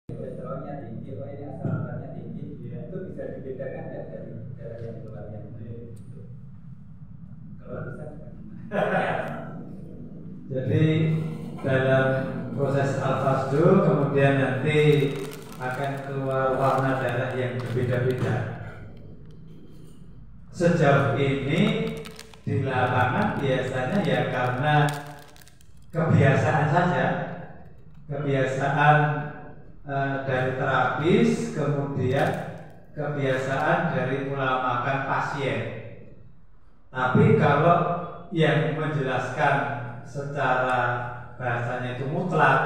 kolesterolnya tinggi, oh ini asam uratnya tinggi, itu bisa dibedakan nggak dari darah yang keluar yang kalau bisa jadi dalam proses al-fasdu kemudian nanti akan keluar warna darah yang berbeda-beda. Sejauh ini di lapangan biasanya ya karena kebiasaan saja, kebiasaan dari terapis, kemudian kebiasaan dari pola makan pasien. Tapi kalau yang menjelaskan secara bahasanya itu mutlak,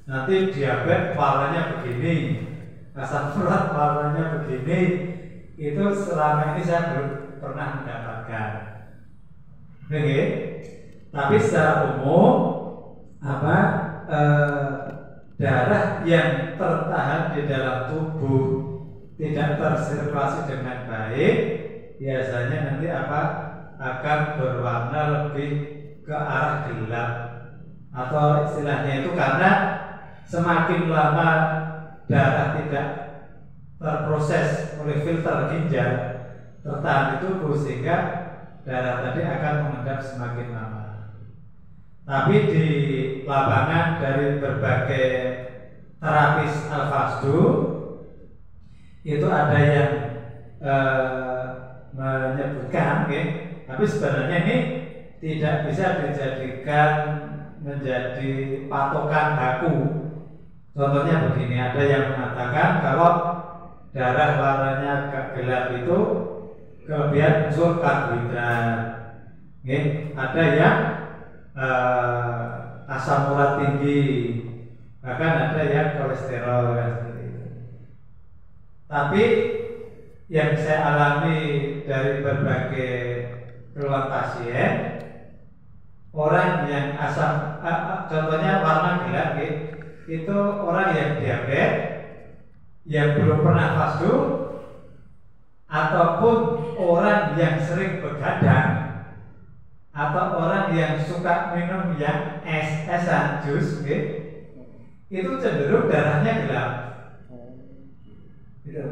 nanti diabetes warnanya begini, asam urat warnanya begini, itu selama ini saya belum pernah mendapatkan. Oke. Tapi secara umum darah yang tertahan di dalam tubuh tidak tersirkulasi dengan baik, biasanya nanti akan berwarna lebih ke arah gelap, atau istilahnya itu karena semakin lama darah tidak terproses oleh filter ginjal tertahan di tubuh sehingga darah tadi akan mengendap semakin lama. Tapi di lapangan dari berbagai terapis al-fasdu itu ada yang menyebutkan, tapi sebenarnya ini tidak bisa dijadikan menjadi patokan baku. Contohnya begini, ada yang mengatakan kalau darah warnanya agak gelap itu kelebihan unsur karbohidrat. Ada yang asam urat tinggi, bahkan ada yang kolesterol seperti itu. Tapi yang saya alami dari berbagai keluhan pasien, orang yang contohnya warna gelap, itu orang yang diabetes, yang belum pernah fasdu, ataupun orang yang sering begadang, atau orang yang suka minum yang es-esan, jus, itu cenderung darahnya gelap. Gitu.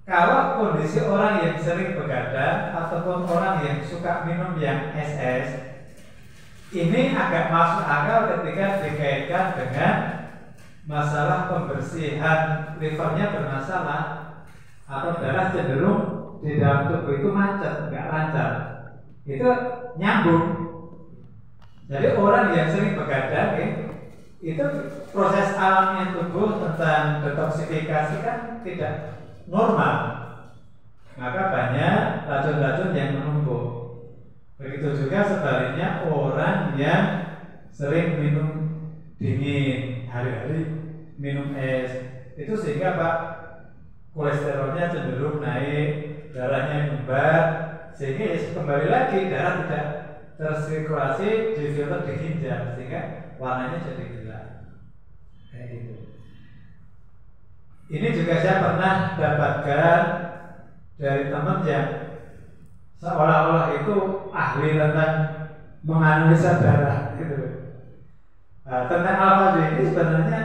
Kalau kondisi orang yang sering begadang ataupun orang yang suka minum yang es-es, ini agak masuk akal ketika dikaitkan dengan masalah pembersihan livernya bermasalah, atau darah cenderung di dalam tubuh itu macet, nggak lancar. Itu nyambung. Jadi orang yang sering begadang itu proses alamiah tubuh tentang detoksifikasi kan tidak normal, maka banyak racun-racun yang menumpuk. Begitu juga sebaliknya orang yang sering minum dingin, hari-hari minum es, itu sehingga kolesterolnya cenderung naik, darahnya nyumbat, sehingga kembali lagi darah tidak tersirkulasi di filter di ginjal sehingga warnanya jadi gelap. Kayak gitu. Ini juga saya pernah dapatkan dari teman yang seolah-olah itu ahli tentang menganalisa darah gitu. Tentang al-fasdu ini sebenarnya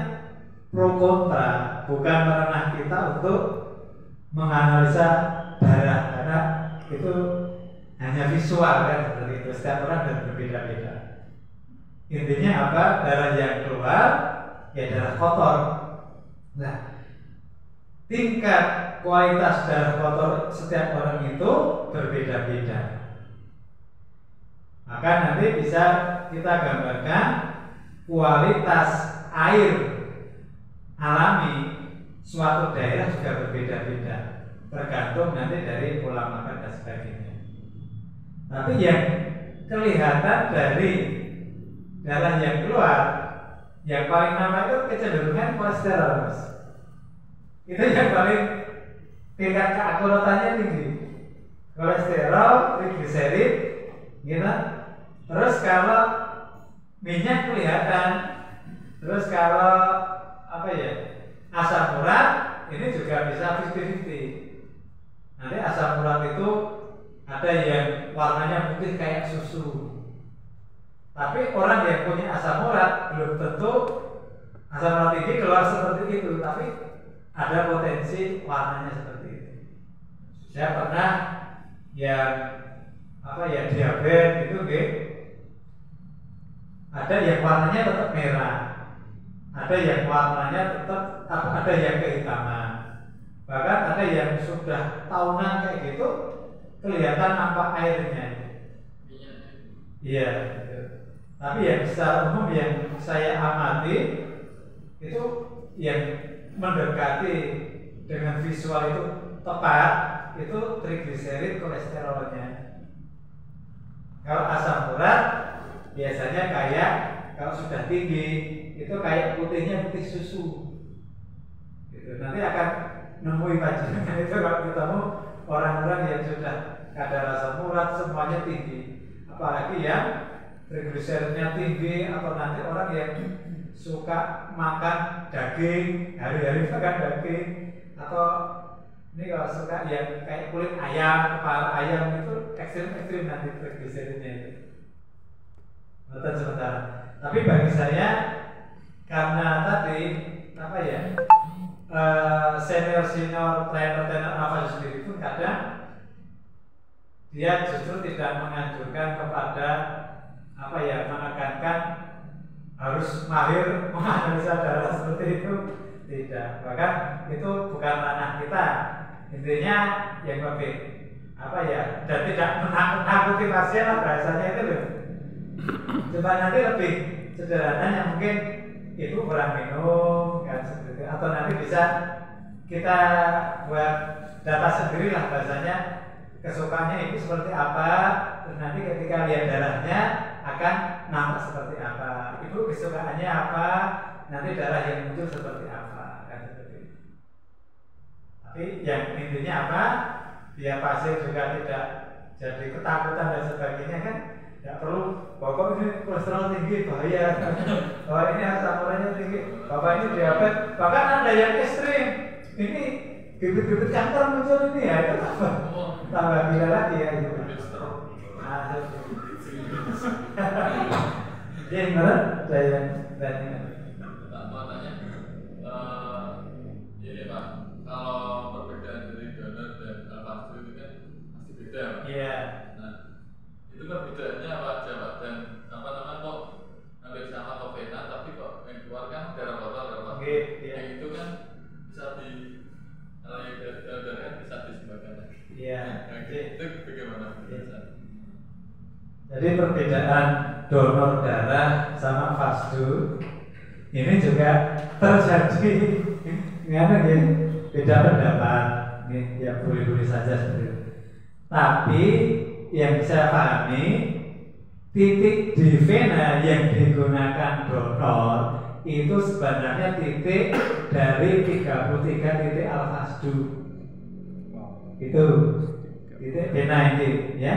pro kontra, bukan ranah kita untuk menganalisa darah karena itu hanya visual kan, seperti itu. Setiap orang dan berbeda-beda. Intinya apa? Darah yang keluar ya darah kotor. Nah, tingkat kualitas darah kotor setiap orang itu berbeda-beda. Maka nanti bisa kita gambarkan kualitas air alami suatu daerah juga berbeda-beda, tergantung nanti dari pola makan dan sebagainya. Tapi yang kelihatan dari darah yang keluar, yang paling nama itu kecenderungan kolesterol, Mas. Itu yang paling tingkat keakuratannya tinggi. Kolesterol, trigliserid, gitu. Terus kalau minyak kelihatan, terus kalau asam urat ini juga bisa 50-50. Nanti asam urat itu ada yang warnanya putih kayak susu. Tapi orang yang punya asam urat belum tentu asam urat tinggi keluar seperti itu, tapi ada potensi warnanya seperti itu. Saya pernah yang diabetes itu, ada yang warnanya tetap merah, ada yang warnanya tetap ada yang kehitaman, bahkan ada yang sudah tahunan kayak gitu kelihatan nampak airnya. Iya. Tapi yang secara umum yang saya amati itu yang mendekati dengan visual itu tepat itu trigliserid kolesterolnya. Kalau asam urat biasanya kayak kalau sudah tinggi itu kayak putihnya putih susu. Gitu. Nanti akan nemui kajian itu kalau ketemu orang-orang yang sudah kadar asam urat semuanya tinggi, apalagi yang trigliseridnya tinggi, atau nanti orang yang suka makan daging, hari-hari makan daging, atau ini kalau suka yang kayak kulit ayam, kepala ayam itu ekstrim nanti trigliseridnya itu. Nonton sementara. Tapi bagi saya karena tadi senior trainer apa sendiri pun kadang dia justru tidak menganjurkan kepada menekankan harus mahir menganalisa darah seperti itu, tidak. Bahkan itu bukan ranah kita. Intinya yang lebih dan tidak menakut-nakuti pasien lah bahasanya itu loh. Coba nanti lebih sederhananya mungkin ibu kurang minum kan seperti itu. Atau nanti bisa kita buat data sendiri lah bahasanya kesukaannya ibu seperti apa, terus nanti ketika lihat darahnya akan nampak seperti apa, ibu kesukaannya apa, nanti darah yang muncul seperti apa, kan seperti itu. Tapi yang intinya apa, biar pasien juga tidak jadi ketakutan dan sebagainya kan, tidak perlu bapak ini kolesterol tinggi bahaya, bahwa ini asam uratnya tinggi, bapak ini diabetes, bahkan ada yang ekstrim, ini bibit-bibit kanker muncul ini ya, itu tambah gila lagi ya itu. Jadi benar saya tanya. Mau tanya, ini Pak, kalau perbedaan dari donor dan alfastru itu kan pasti beda, Pak. Iya. Nah, itu perbedaannya apa aja, Pak? Dan kok hampir sama kok vena, tapi kok yang keluar kan darah kotor, Pak. Yang itu kan bisa kalau yang darah kan bisa disumbangkan. Iya. Itu bagaimana? Jadi perbedaan donor darah sama fasdu ini juga terjadi beda pendapat, ya boleh-boleh saja seperti itu. Tapi yang saya pahami titik di vena yang digunakan donor itu sebenarnya titik dari 33 titik alfasdu. Itu titik vena ini ya.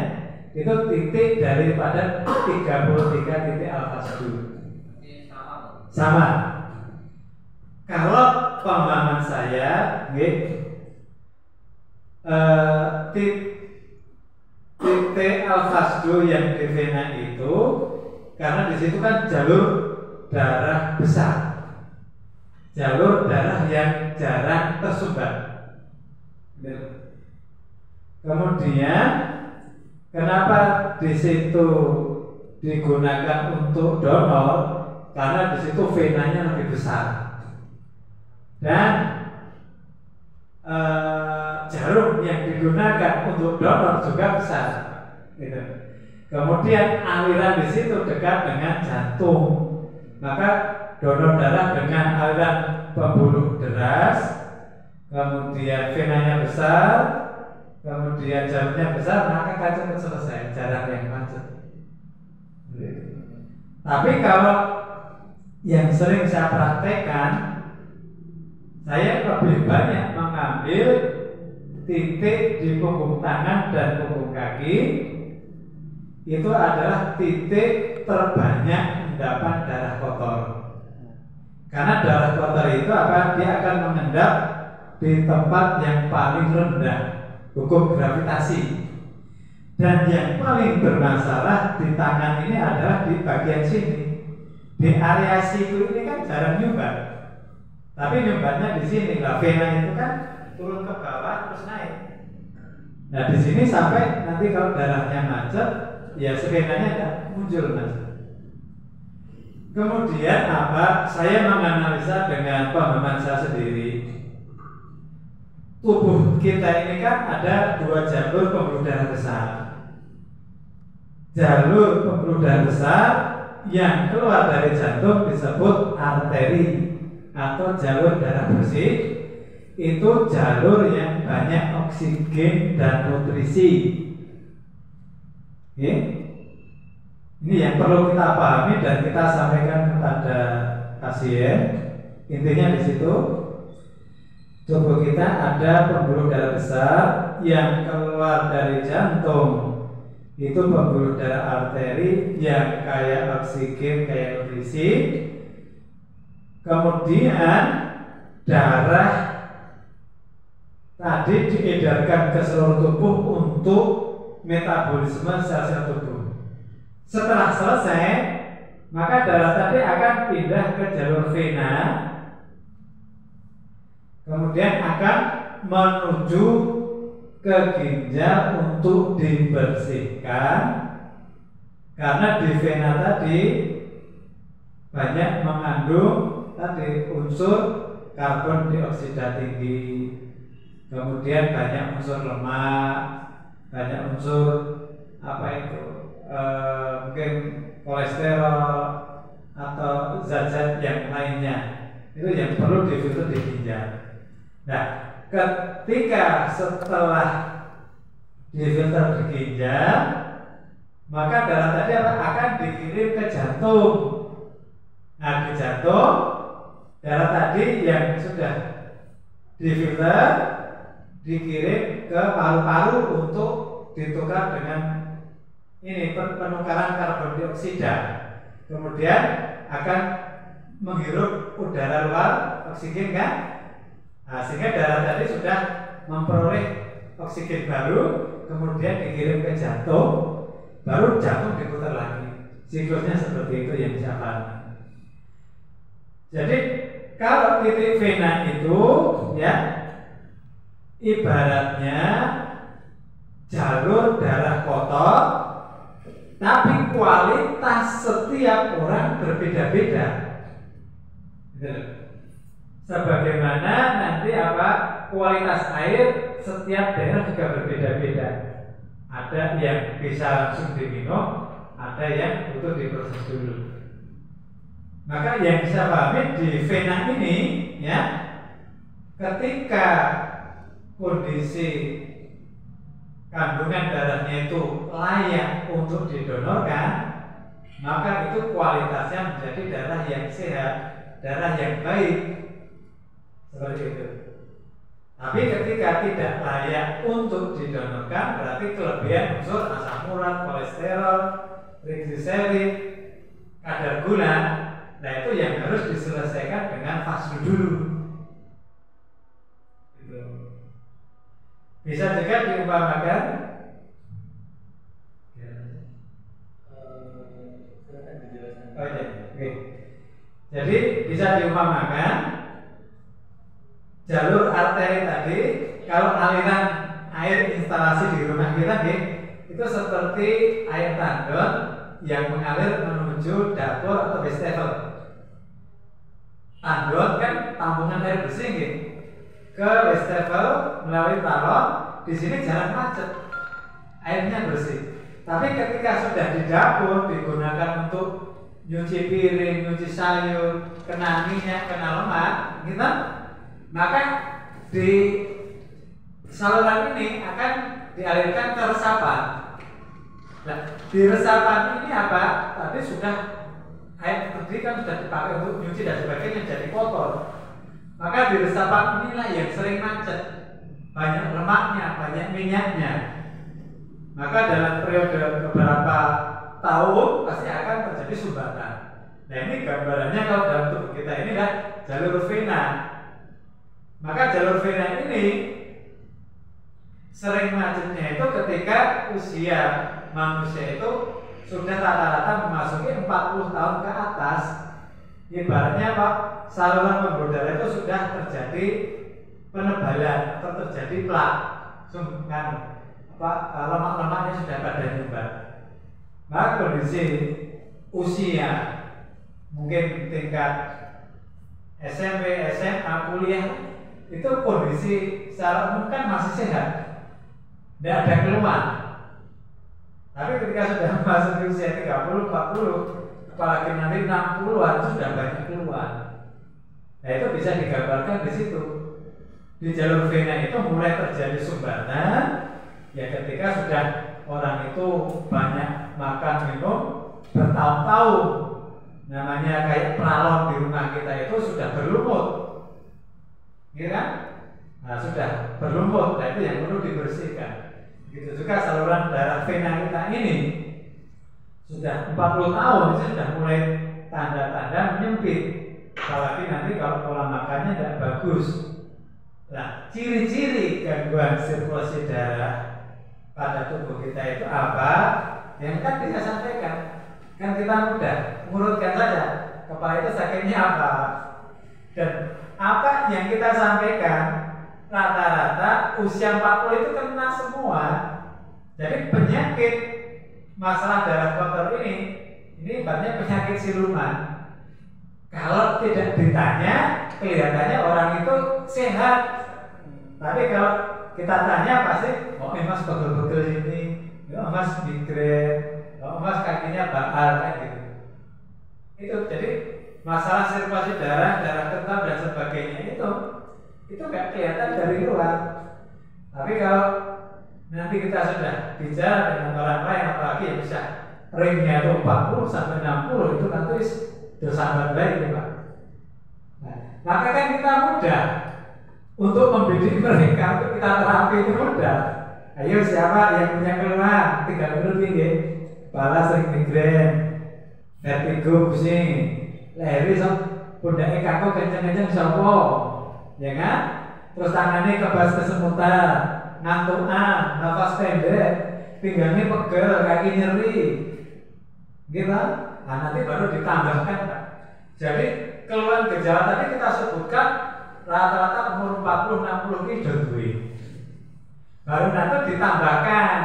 Itu titik daripada 33 titik alfasdu. Sama. Kalau pemahaman saya, titik alfasdu yang di vena itu karena di situ kan jalur darah besar, jalur darah yang jarang tersumbat. Kemudian kenapa di situ digunakan untuk donor? Karena di situ venanya lebih besar dan jarum yang digunakan untuk donor juga besar. Gitu. Kemudian aliran di situ dekat dengan jantung, maka donor darah dengan aliran pembuluh deras, kemudian venanya besar, kemudian jarumnya besar, maka kan cepat selesai, jarang yang macet. Tapi kalau yang sering saya praktekkan, saya lebih banyak mengambil titik di punggung tangan dan punggung kaki. Itu adalah titik terbanyak endapan darah kotor. Karena darah kotor itu dia akan mengendap di tempat yang paling rendah hukum gravitasi. Dan yang paling bermasalah di tangan ini adalah di bagian sini. Di area siku ini kan jarang nyumbat. Tapi nyumbatnya di sini. Lah vena itu kan turun ke bawah terus naik. Nah di sini sampai nanti kalau darahnya macet, ya venanya tidak muncul mas. Kemudian apa? Saya menganalisa dengan pemahaman saya sendiri. Tubuh kita ini kan ada 2 jalur pembuluh darah besar. Jalur pembuluh darah besar yang keluar dari jantung disebut arteri atau jalur darah bersih. Itu jalur yang banyak oksigen dan nutrisi. Oke? Ini yang perlu kita pahami dan kita sampaikan kepada pasien. Intinya di situ, tubuh kita ada pembuluh darah besar yang keluar dari jantung. Itu pembuluh darah arteri yang kaya oksigen, kaya nutrisi. Kemudian darah tadi diedarkan ke seluruh tubuh untuk metabolisme sel-sel tubuh. Setelah selesai, maka darah tadi akan pindah ke jalur vena, kemudian akan menuju ke ginjal untuk dibersihkan, karena di vena tadi banyak mengandung tadi unsur karbon dioksida tinggi, kemudian banyak unsur lemak, banyak unsur apa itu mungkin kolesterol atau zat-zat yang lainnya, itu yang perlu difilter di ginjal. Nah, ketika setelah difilter di ginjal, maka darah tadi akan dikirim ke jantung. Nah, di jantung darah tadi yang sudah difilter dikirim ke paru-paru untuk ditukar dengan ini penukaran karbon dioksida. Kemudian akan menghirup udara luar, oksigen kan? Nah, sehingga darah tadi sudah memperoleh oksigen baru, kemudian dikirim ke jantung, baru jantung diputar lagi. Siklusnya seperti itu yang bisa paham. Jadi kalau titik vena itu ya ibaratnya jalur darah kotor, tapi kualitas setiap orang berbeda-beda. Sebagaimana nanti apa kualitas air setiap daerah juga berbeda-beda. Ada yang bisa langsung diminum, ada yang butuh diproses dulu. Maka yang bisa pahami di vena ini ya, ketika kondisi kandungan darahnya itu layak untuk didonorkan, maka itu kualitasnya menjadi darah yang sehat, darah yang baik, seperti itu. Tapi ketika tidak layak untuk didonorkan, berarti kelebihan unsur asam urat, kolesterol, trigliserid, kadar gula, nah itu yang harus diselesaikan dengan fasdu dulu. Bisa juga diumpamakan jadi bisa diumpamakan jalur arteri tadi, kalau aliran air instalasi di rumah kita itu seperti air tandon yang mengalir menuju dapur atau wastafel. Tandon kan tampungan air bersih ke wastafel melalui talon, di sini jarang macet, airnya bersih. Tapi ketika sudah di dapur digunakan untuk nyuci piring, nyuci sayur, kena minyak, kena lemak, gitu, maka di saluran ini akan dialirkan ke resapan. Nah, di resapan ini apa? Tadi sudah air tadi kan sudah dipakai untuk nyuci dan sebagainya jadi kotor. Maka di resapan inilah yang sering macet, banyak lemaknya, banyak minyaknya. Maka dalam periode beberapa tahun pasti akan terjadi sumbatan. Nah ini gambarannya kalau dalam tubuh kita ini adalah jalur vena. Maka jalur vena ini sering macetnya itu ketika usia manusia itu sudah rata-rata memasuki 40 tahun ke atas. Ibaratnya apa? saluran pembuluh darah itu sudah terjadi penebalan atau terjadi plak, lemak-lemaknya sudah pada nyumbat. Maka kondisi usia mungkin tingkat SMP, SMA, kuliah itu kondisi secara umum kan masih sehat, tidak ada keluhan. Tapi ketika sudah masuk di usia 30, 40, apalagi nanti 60-an itu sudah banyak keluhan. Nah itu bisa digambarkan di situ. Di jalur vena itu mulai terjadi sumbatan ya ketika sudah orang itu banyak makan minum bertahun-tahun. Namanya kayak pralon di rumah kita itu sudah berlumut, gitu kan? Nah sudah berlumut, nah itu yang perlu dibersihkan. Gitu juga saluran darah vena kita ini sudah 40 tahun itu sudah mulai tanda-tanda menyempit. Apalagi nanti kalau pola makannya tidak bagus. Nah, ciri-ciri gangguan sirkulasi darah pada tubuh kita itu apa? Yang kan bisa sampaikan. Kan kita mudah mengurutkan saja. Kepala itu sakitnya apa? Dan apa yang kita sampaikan rata-rata usia 40 itu kena semua. Jadi penyakit masalah darah kotor ini banyak penyakit siluman. Kalau tidak ditanya, kelihatannya orang itu sehat. Tapi kalau kita tanya pasti, oh mas betul-betul ini, oh mas migrain, oh mas kakinya bakal kayak gitu. Itu jadi masalah sirkulasi darah, darah kental dan sebagainya itu nggak kelihatan dari luar. Tapi kalau nanti kita sudah bicara dengan orang lain, apalagi yang bisa ringnya itu 40 sampai 60 itu nanti sudah sangat baik ya Pak. Nah, maka kan kita mudah untuk membidik mereka, untuk kita terapi itu mudah. Ayo siapa yang punya keluhan 3 menit ini, kepala sering migrain, vertigo, pusing, leher pundaknya kaku kenceng-kenceng sopo, ya kan? Terus tangannya kebas kesemutan, ngantukan, nafas pendek, pinggangnya pegel, kaki nyeri, gitu. Nah, nanti baru ditambahkan Pak. Jadi keluhan gejala tadi kita sebutkan rata-rata umur 40-60 ini doi. Baru nanti ditambahkan,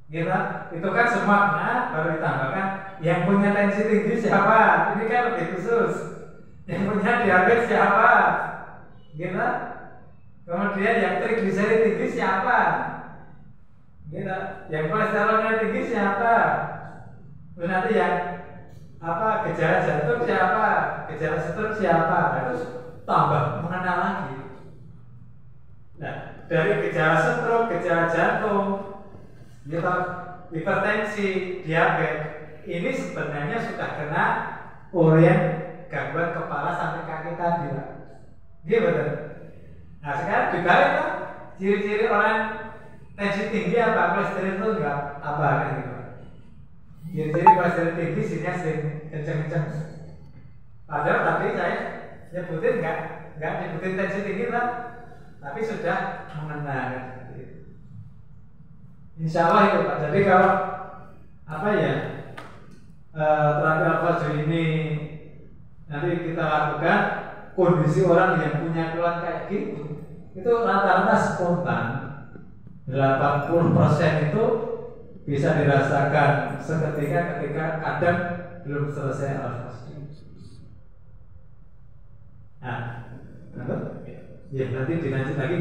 gitu. Itu kan semua baru ditambahkan. Yang punya tensi tinggi siapa? Ini kan lebih khusus. Yang punya diabetes siapa? Gitu. Kemudian yang trigliserid tinggi siapa? Gitu. Yang kolesterolnya tinggi siapa? Terus nanti yang gejala jantung siapa, gejala stroke siapa, terus tambah mengenal lagi. Nah, dari gejala stroke, gejala jantung, hipertensi, diabetes, ini sebenarnya sudah kena orien gangguan kepala sampai kaki tadi, Pak. Gitu betul. Nah, sekarang dibalik Pak, ciri-ciri orang tensi tinggi apa, kolesterol itu enggak apa kan gitu. Ciri-ciri kolesterol tinggi sini sering kenceng-kenceng. Padahal tadi saya nyebutin nggak nyebutin tensi tinggi Pak, tapi sudah mengenal. Insya Allah itu Pak. Jadi kalau terapi Al-Fajr ini nanti kita lakukan, kondisi orang yang punya keluhan kayak gitu itu rata-rata spontan. 80% itu bisa dirasakan seketika ketika kadang belum selesai Al-Fajr. Nah, ya nanti dilanjut lagi,